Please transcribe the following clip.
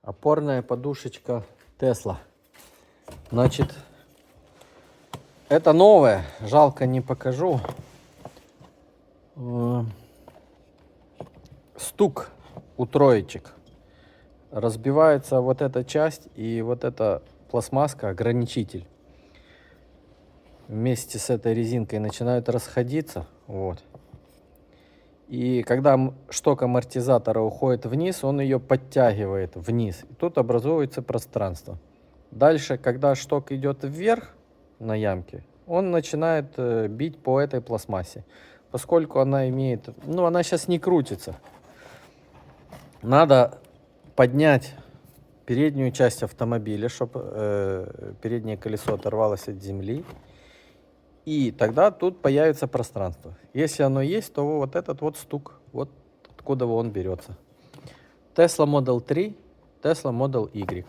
Опорная подушечка Tesla. Значит, это новое. Жалко, не покажу. Стук у троечек. Разбивается вот эта часть и вот эта пластмасска, ограничитель. Вместе с этой резинкой начинают расходиться. Вот. И когда шток амортизатора уходит вниз, он ее подтягивает вниз. И тут образуется пространство. Дальше, когда шток идет вверх на ямке, он начинает бить по этой пластмассе. Поскольку она имеет... Ну, она сейчас не крутится. Надо поднять переднюю часть автомобиля, чтобы переднее колесо оторвалось от земли. И тогда тут появится пространство. Если оно есть, то вот этот вот стук, вот откуда он берется. Tesla Model 3, Tesla Model Y.